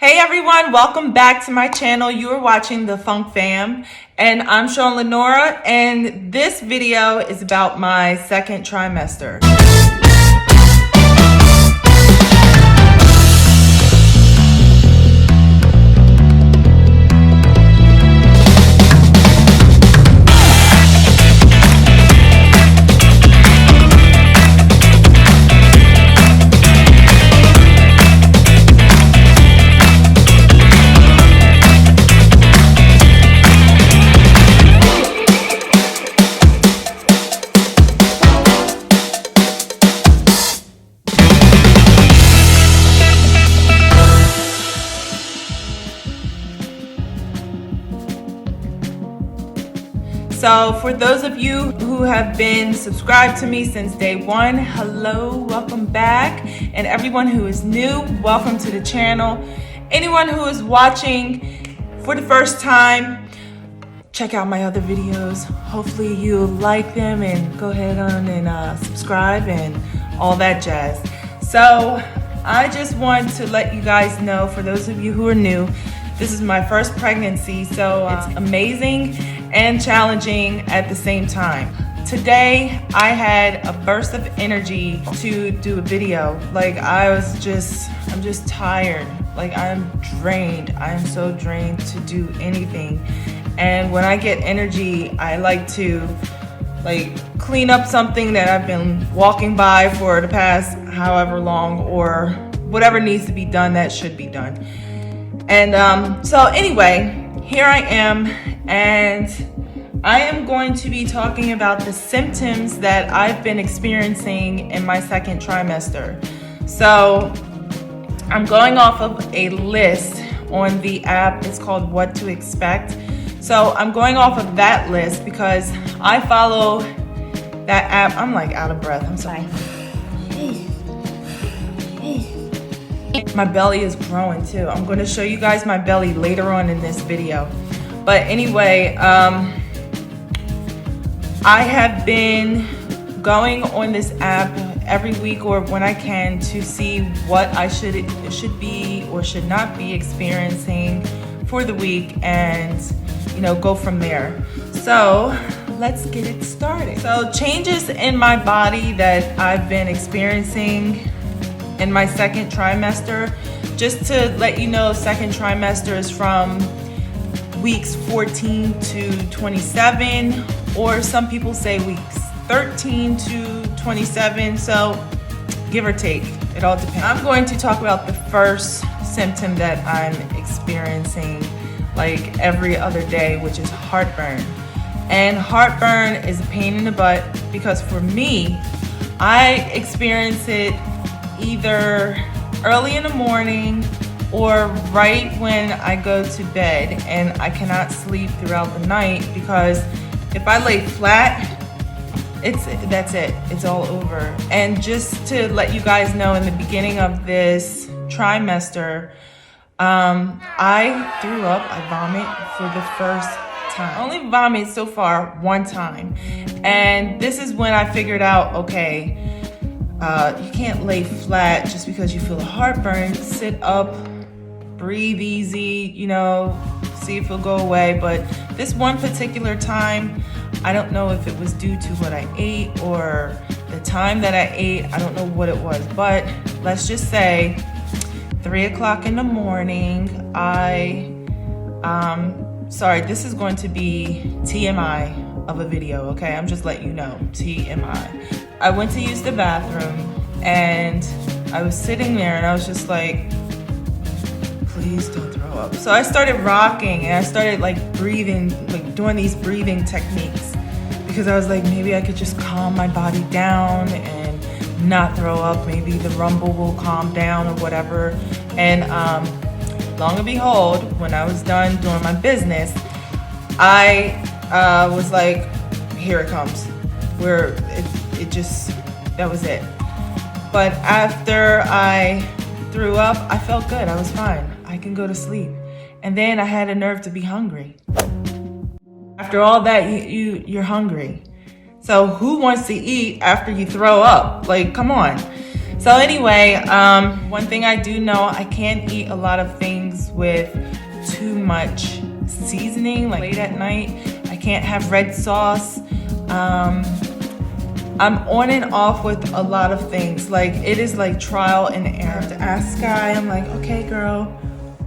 Hey everyone, welcome back to my channel. You are watching The Funk Fam, and I'm Sean Lenora, and this video is about my second trimester. So for those of you who have been subscribed to me since day one, hello, welcome back. And everyone who is new, welcome to the channel. Anyone who is watching for the first time, check out my other videos. Hopefully you like them and go ahead on and subscribe and all that jazz. So I just want to let you guys know, for those of you who are new, this is my first pregnancy, so it's amazing and challenging at the same time. Today, I had a burst of energy to do a video. Like I'm just tired. Like I'm drained. I'm so drained to do anything. And when I get energy, I like to clean up something that I've been walking by for the past however long, or whatever needs to be done that should be done. And so anyway, here I am, and I am going to be talking about the symptoms that I've been experiencing in my second trimester. So I'm going off of a list on the app. It's called What to Expect. So I'm going off of that list because I follow that app. I'm like out of breath. I'm sorry. My belly is growing too. I'm going to show you guys my belly later on in this video. But anyway, I have been going on this app every week or when I can to see what I should be or should not be experiencing for the week, and go from there. So let's get it started. So changes in my body that I've been experiencing in my second trimester. Just to let you know, second trimester is from weeks 14 to 27, or some people say weeks 13 to 27, so give or take, it all depends. I'm going to talk about the first symptom that I'm experiencing like every other day, which is heartburn. And heartburn is a pain in the butt because for me, I experience it either early in the morning or right when I go to bed, and I cannot sleep throughout the night because if I lay flat, that's it, it's all over. And just to let you guys know, in the beginning of this trimester, I threw up, I vomit for the first time. I only vomit so far one time, and this is when I figured out, okay, you can't lay flat just because you feel a heartburn. Sit up, breathe easy, see if it'll go away. But this one particular time, I don't know if it was due to what I ate or the time that I ate. I don't know what it was, but let's just say 3 o'clock in the morning, sorry, this is going to be TMI of a video, okay? I'm just letting you know, TMI. I went to use the bathroom and I was sitting there and I was just like, please don't throw up. So I started rocking and I started breathing, doing these breathing techniques, because I was like, maybe I could just calm my body down and not throw up. Maybe the rumble will calm down or whatever. And long and behold, when I was done doing my business, I was like, here it comes. Where that was it. But after I threw up, I felt good. I was fine. I can go to sleep. And then I had a nerve to be hungry. After all that, you're hungry. So who wants to eat after you throw up? Come on. So anyway, one thing I do know, I can't eat a lot of things things with too much seasoning, like late at night. I can't have red sauce. I'm on and off with a lot of things. Like, it is like trial and error. I have to ask Sky, I'm like, okay girl,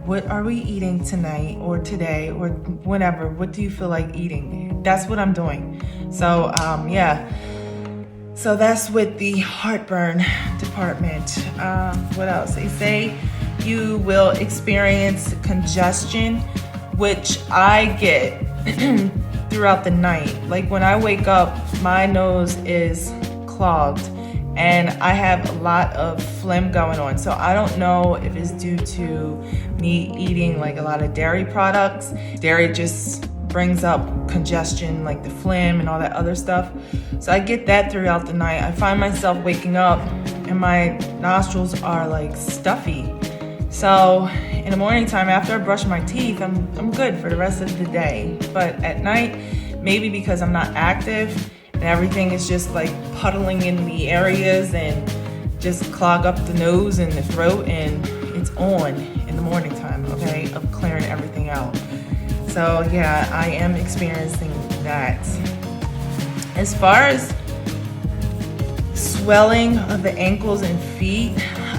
what are we eating tonight or today or whenever? What do you feel like eating? That's what I'm doing. So yeah. So that's with the heartburn department. What else? They say you will experience congestion, which I get throughout the night. Like, when I wake up, my nose is clogged and I have a lot of phlegm going on. So I don't know if it's due to me eating like a lot of dairy products. Dairy just brings up congestion, like the phlegm and all that other stuff. So I get that throughout the night. I find myself waking up and my nostrils are like stuffy. So in the morning time, after I brush my teeth, I'm good for the rest of the day. But at night, maybe because I'm not active and everything is just like puddling in the areas and just clog up the nose and the throat, and it's on in the morning time, okay, of clearing everything out. So yeah, I am experiencing that. As far as swelling of the ankles and feet,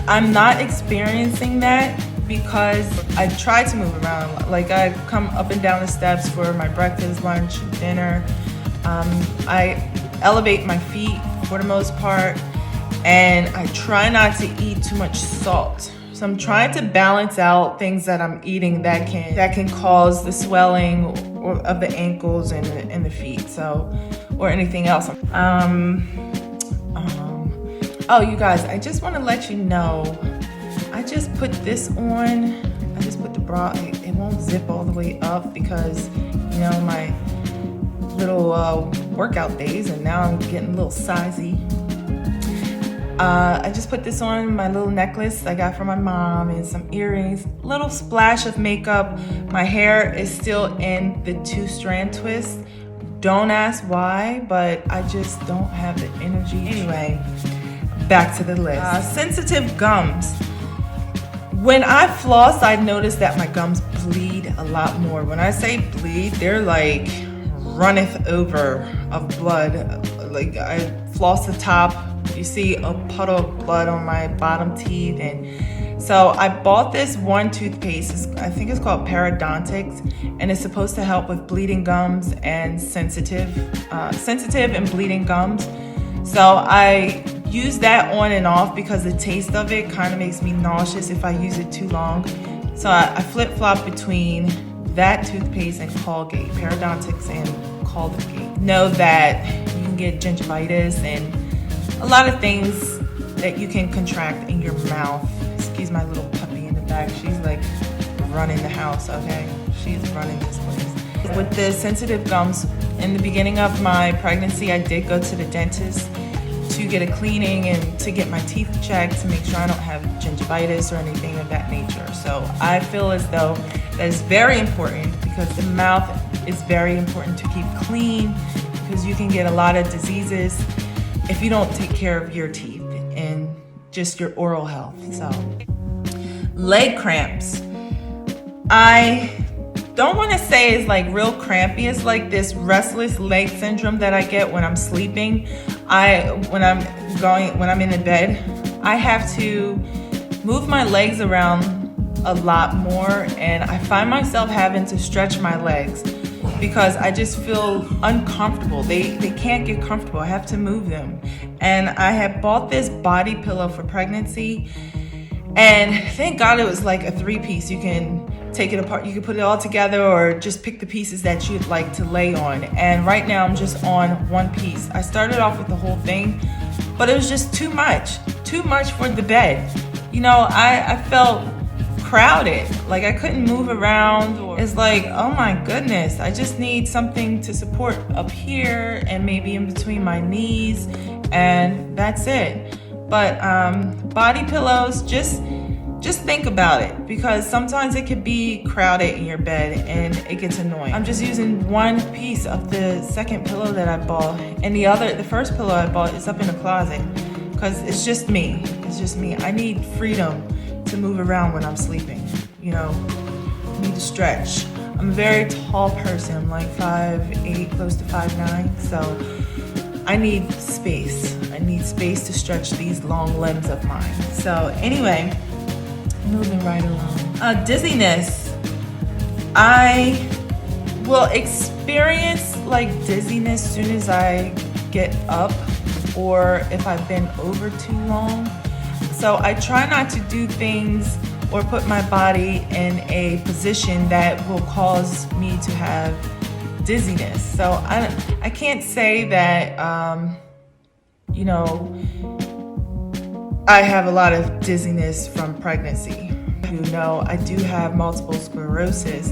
I'm not experiencing that because I try to move around. Like, I come up and down the steps for my breakfast, lunch, dinner. I elevate my feet for the most part, and I try not to eat too much salt. So I'm trying to balance out things that I'm eating that can cause the swelling of the ankles and the feet, so, or anything else. Oh, you guys, I just want to let you know, I just put this on. I just put the bra. It won't zip all the way up because, you know, my little workout days, and now I'm getting a little sizey. I just put this on, my little necklace I got from my mom, and some earrings, little splash of makeup. My hair is still in the 2-strand twist. Don't ask why, but I just don't have the energy. Anyway, back to the list. Sensitive gums. When I floss, I notice that my gums bleed a lot more. When I say bleed, they're like runneth over of blood. Like, I floss the top, you see a puddle of blood on my bottom teeth. And so I bought this one toothpaste. I think it's called Parodontics, and it's supposed to help with bleeding gums and sensitive and bleeding gums. So I use that on and off because the taste of it kind of makes me nauseous if I use it too long. So I flip-flop between that toothpaste and Colgate, Parodontics and Colgate. Know that you can get gingivitis and a lot of things that you can contract in your mouth. Excuse my little puppy in the back. She's like running the house, okay? She's running this place. With the sensitive gums, in the beginning of my pregnancy, I did go to the dentist to get a cleaning and to get my teeth checked to make sure I don't have gingivitis or anything of that nature. So I feel as though that is very important because the mouth is very important to keep clean, because you can get a lot of diseases if you don't take care of your teeth and just your oral health. So, leg cramps. I don't want to say it's like real crampy. It's like this restless leg syndrome that I get when I'm sleeping. When I'm in the bed, I have to move my legs around a lot more, and I find myself having to stretch my legs because I just feel uncomfortable. They can't get comfortable. I have to move them. And I had bought this body pillow for pregnancy, and thank God it was like a 3-piece. You can take it apart, you can put it all together, or just pick the pieces that you'd like to lay on. And right now I'm just on one piece. I started off with the whole thing, but it was just too much for the bed. You know, I felt crowded, like I couldn't move around. It's like, oh my goodness, I just need something to support up here and maybe in between my knees, and that's it. But body pillows, just think about it, because sometimes it could be crowded in your bed and it gets annoying. I'm just using one piece of the second pillow that I bought, and the first pillow I bought is up in the closet because it's just me. I need freedom to move around when I'm sleeping. need to stretch. I'm a very tall person. I'm like 5'8", close to 5'9", so I need space. I need space to stretch these long limbs of mine. So anyway, moving right along. Dizziness. I will experience like dizziness as soon as I get up or if I've been over too long. So I try not to do things or put my body in a position that will cause me to have dizziness. So I can't say that, I have a lot of dizziness from pregnancy. I do have multiple sclerosis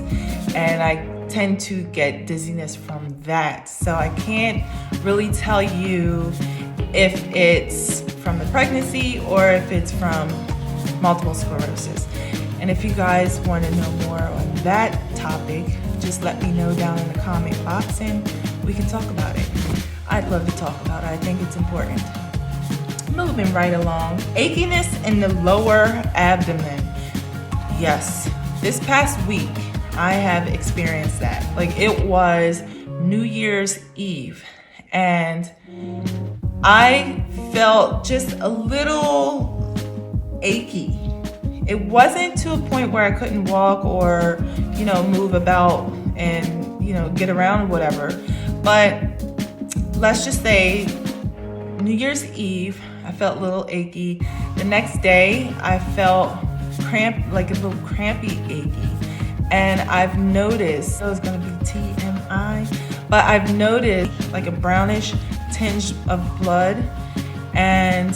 and I tend to get dizziness from that. So I can't really tell you if it's from the pregnancy or if it's from multiple sclerosis. And if you guys want to know more on that topic, just let me know down in the comment box and we can talk about it. I'd love to talk about it. I think it's important. Moving right along. Achiness in the lower abdomen. Yes, this past week I have experienced that. Like, it was New Year's Eve and I felt just a little achy. It wasn't to a point where I couldn't walk or, move about and, get around or whatever. But let's just say New Year's Eve, I felt a little achy. The next day, I felt like a little crampy achy. And I've noticed, so it's gonna be TMI, but I've noticed like a brownish tinge of blood. And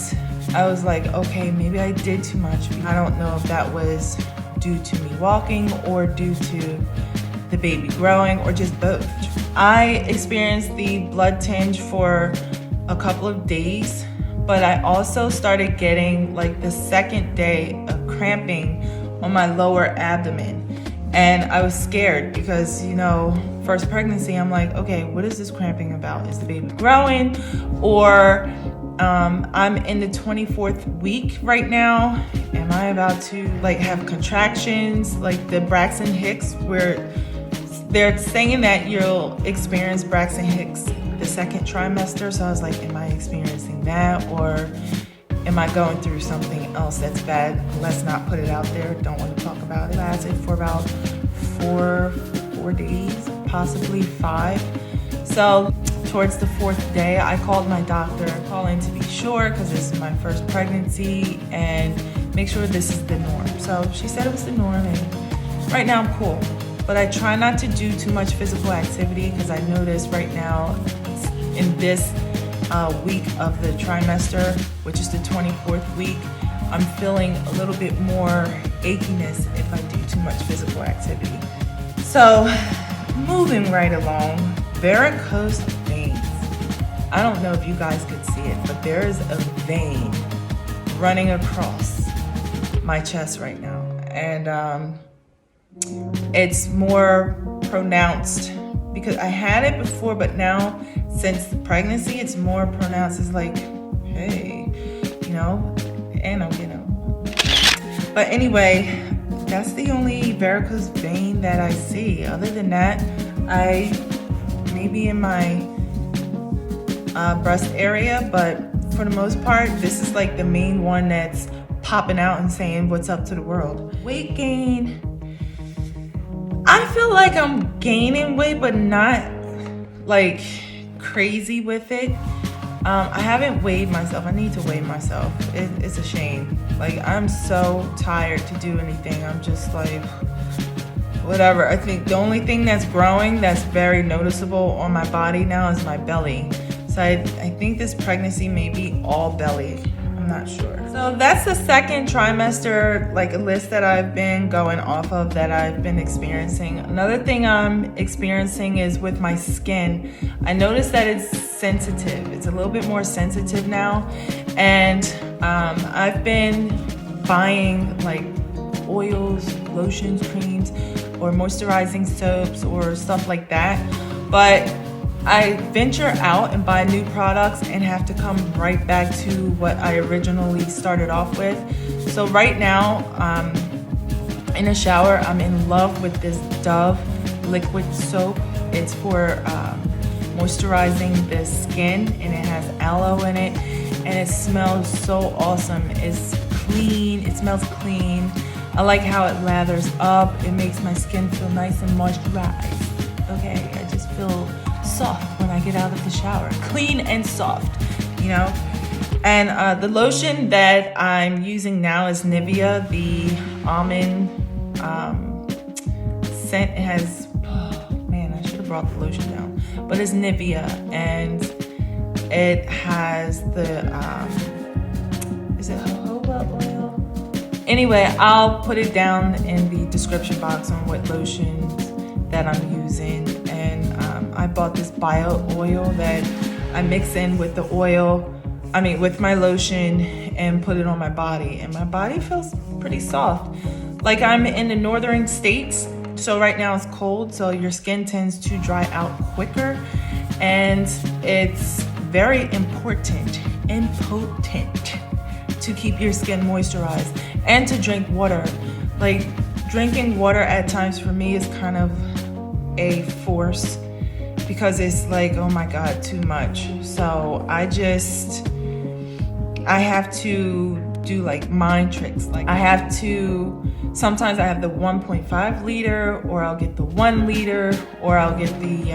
I was like, okay, maybe I did too much. I don't know if that was due to me walking or due to the baby growing or just both. I experienced the blood tinge for a couple of days, but I also started getting like the second day of cramping on my lower abdomen. And I was scared because, first pregnancy, I'm like, okay, what is this cramping about? Is the baby growing? Or I'm in the 24th week right now. Am I about to have contractions like the Braxton Hicks, where they're saying that you'll experience Braxton Hicks the second trimester? So I was like, am I experiencing that, or am I going through something else that's bad? Let's not put it out there. Don't want to talk about it. I lasted for about four days, possibly 5. So towards the 4th day, I called my doctor, calling to be sure because this is my first pregnancy and make sure this is the norm. So she said it was the norm, and right now I'm cool. But I try not to do too much physical activity because I notice right now in this week of the trimester, which is the 24th week, I'm feeling a little bit more achiness if I do too much physical activity. So moving right along, varicose veins. I don't know if you guys could see it, but there is a vein running across my chest right now. And it's more pronounced because I had it before, but now since the pregnancy, it's more pronounced. It's like, hey, and I'm getting old. But anyway, that's the only varicose vein that I see. Other than that, maybe in my breast area, but for the most part, this is like the main one that's popping out and saying what's up to the world. Weight gain. I feel like I'm gaining weight, but not like crazy with it. I haven't weighed myself. I need to weigh myself. It's a shame. Like, I'm so tired to do anything. I'm just like, whatever. I think the only thing that's growing that's very noticeable on my body now is my belly. So I think this pregnancy may be all belly. I'm not sure. So that's the second trimester, like a list that I've been going off of that I've been experiencing. Another thing I'm experiencing is with my skin. I noticed that it's sensitive. It's a little bit more sensitive now. And I've been buying like oils, lotions, creams, or moisturizing soaps or stuff like that. But I venture out and buy new products and have to come right back to what I originally started off with. So right now, in the shower, I'm in love with this Dove liquid soap. It's for moisturizing the skin, and it has aloe in it, and it smells so awesome. It's clean, it smells clean. I like how it lathers up. It makes my skin feel nice and moisturized. Okay, I just feel soft when I get out of the shower. Clean and soft, you know? And the lotion that I'm using now is Nivea, the almond scent. It has, oh man, I should have brought the lotion down. But it's Nivea, and it has the, is it jojoba oil? Anyway, I'll put it down in the description box on what lotions that I'm using. And I bought this bio oil that I mix in with the oil, with my lotion, and put it on my body. And my body feels pretty soft. Like, I'm in the northern states, so right now it's cold, so your skin tends to dry out quicker. And it's very important to keep your skin moisturized and to drink water. Like, drinking water at times for me is kind of a force, because it's like, oh my God, too much. So I have to do like mind tricks. Like, sometimes I have the 1.5 liter, or I'll get the 1 liter, or I'll get the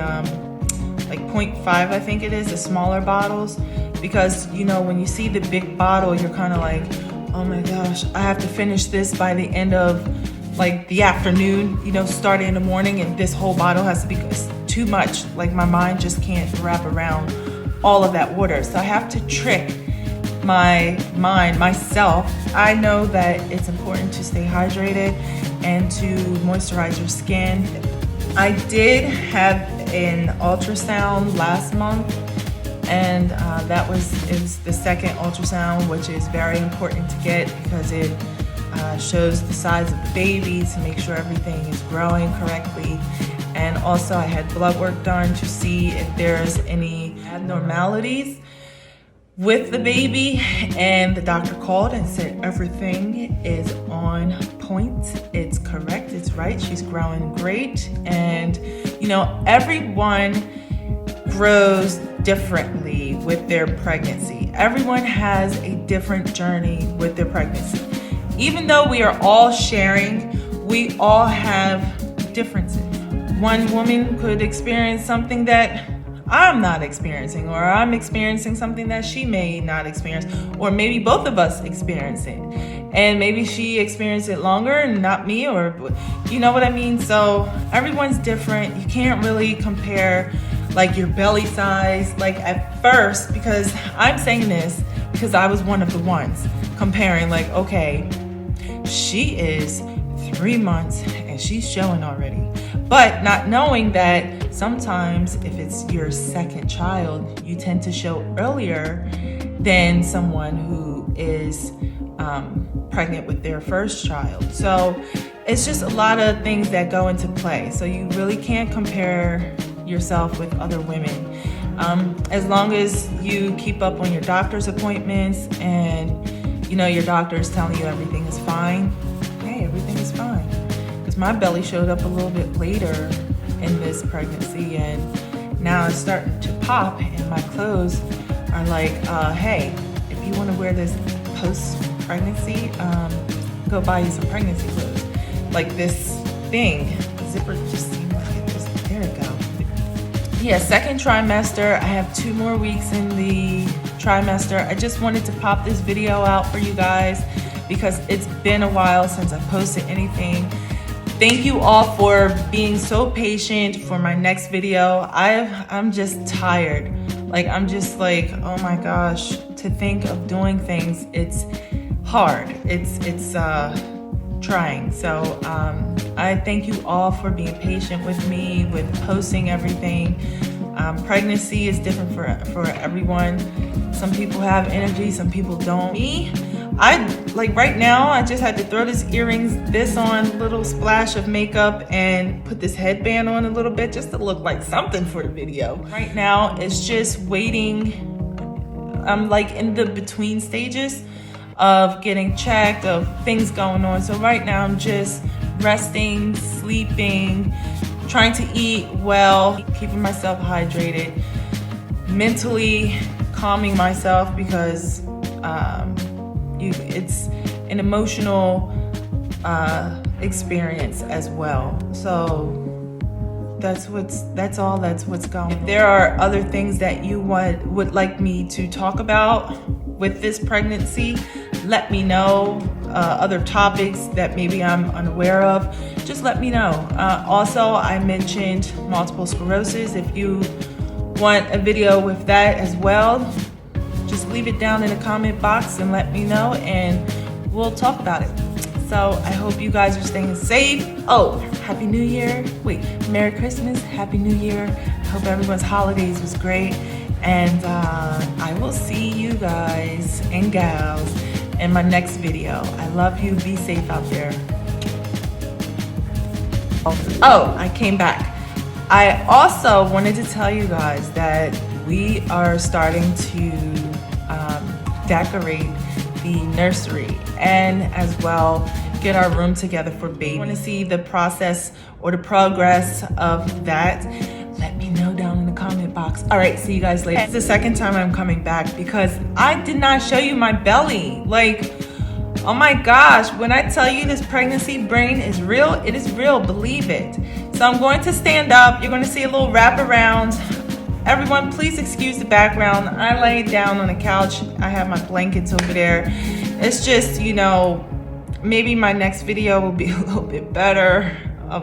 like 0.5, I think it is, the smaller bottles. Because, you know, when you see the big bottle, you're kind of like, oh my gosh, I have to finish this by the end of like the afternoon, you know, starting in the morning, and this whole bottle has to be, it's too much. Like, my mind just can't wrap around all of that water. So I have to trick my mind, myself. I know that it's important to stay hydrated and to moisturize your skin. I did have an ultrasound last month, and it was the second ultrasound, which is very important to get, because it shows the size of the baby to make sure everything is growing correctly. And also I had blood work done to see if there's any abnormalities with the baby, and the doctor called and said everything is on point. It's correct, it's right, she's growing great. And you know, everyone grows differently with their pregnancy. Everyone has a different journey with their pregnancy. Even though we are all sharing, we all have differences. One woman could experience something that I'm not experiencing, or I'm experiencing something that she may not experience, or maybe both of us experience it. And maybe she experienced it longer and not me, or you know what I mean? So everyone's different. You can't really compare like your belly size, like at first, because I'm saying this because I was one of the ones comparing, like, okay, she is 3 months and she's showing already. But not knowing that sometimes if it's your second child, you tend to show earlier than someone who is pregnant with their first child. So it's just a lot of things that go into play. So you really can't compare yourself with other women. As long as you keep up on your doctor's appointments, and you know your doctor is telling you everything is fine, hey, everything is fine. Because my belly showed up a little bit later in this pregnancy, and now it's starting to pop, and my clothes are like, hey, if you want to wear this post-pregnancy, go buy you some pregnancy clothes. Like this thing, the zipper just seemed like it just, there we go. Yeah, second trimester. I have 2 more weeks in the trimester. I just wanted to pop this video out for you guys because it's been a while since I posted anything. Thank you all for being so patient for my next video. I'm just tired. Like, I'm just like, oh my gosh, to think of doing things, it's hard. It's trying. So I thank you all for being patient with me, with posting everything. Pregnancy is different for everyone. Some people have energy, some people don't. Me, like right now, I just had to throw these earrings, this on, little splash of makeup, and put this headband on a little bit just to look like something for the video. Right now, it's just waiting. I'm like in the between stages of getting checked, of things going on. So right now I'm just resting, sleeping, trying to eat well, keeping myself hydrated, mentally calming myself, because it's an emotional experience as well. So that's what's going. If there are other things that you would like me to talk about with this pregnancy, let me know. Other topics that maybe I'm unaware of, just let me know. Also, I mentioned multiple sclerosis. If you want a video with that as well, just leave it down in the comment box and let me know, and we'll talk about it. So I hope you guys are staying safe. Oh, Happy New Year. Wait, Merry Christmas, Happy New Year. I hope everyone's holidays was great. And I will see you guys and gals in my next video. I love you. Be safe out there. Oh, I came back. I also wanted to tell you guys that we are starting to decorate the nursery and as well get our room together for baby. Want to see the process or the progress of that? Let me know down in the comment box. All right, see you guys later. It's the second time I'm coming back because I did not show you my belly. Like, oh my gosh, when I tell you this pregnancy brain is real, it is real, believe it. So I'm going to stand up. You're going to see a little wrap around. Everyone, please excuse the background. I lay down on the couch. I have my blankets over there. It's just, you know, maybe my next video will be a little bit better,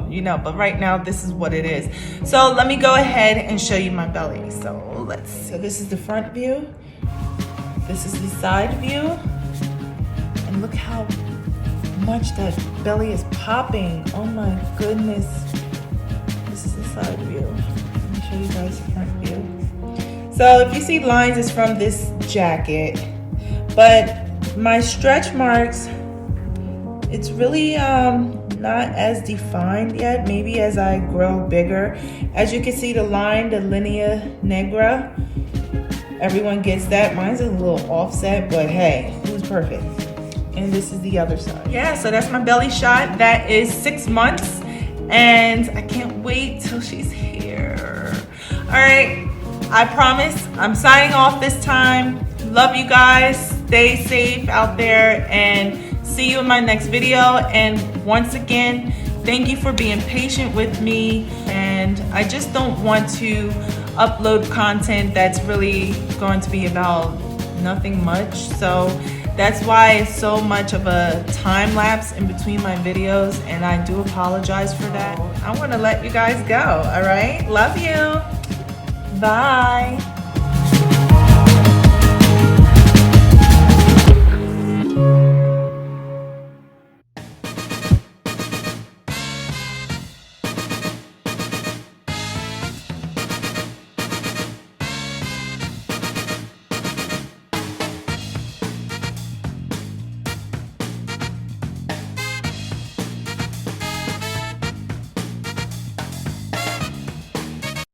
you know, but right now this is what it is. So let me go ahead and show you my belly. So let's see. So this is the front view. This is the side view. And look how much that belly is popping. Oh my goodness. This is the side view. Let me show you guys the front view. So if you see lines, it's from this jacket. But my stretch marks, it's really not as defined yet. Maybe as I grow bigger. As you can see, the line, the linea negra, everyone gets that. Mine's a little offset, but hey, who's perfect? And this is the other side. Yeah, so that's my belly shot. That is 6 months, and I can't wait till she's here. All right, I promise I'm signing off this time. Love you guys. Stay safe out there, and see you in my next video. And once again, thank you for being patient with me. And I just don't want to upload content that's really going to be about nothing much. So that's why it's so much of a time lapse in between my videos, and I do apologize for that. I want to let you guys go. All right, love you. Bye.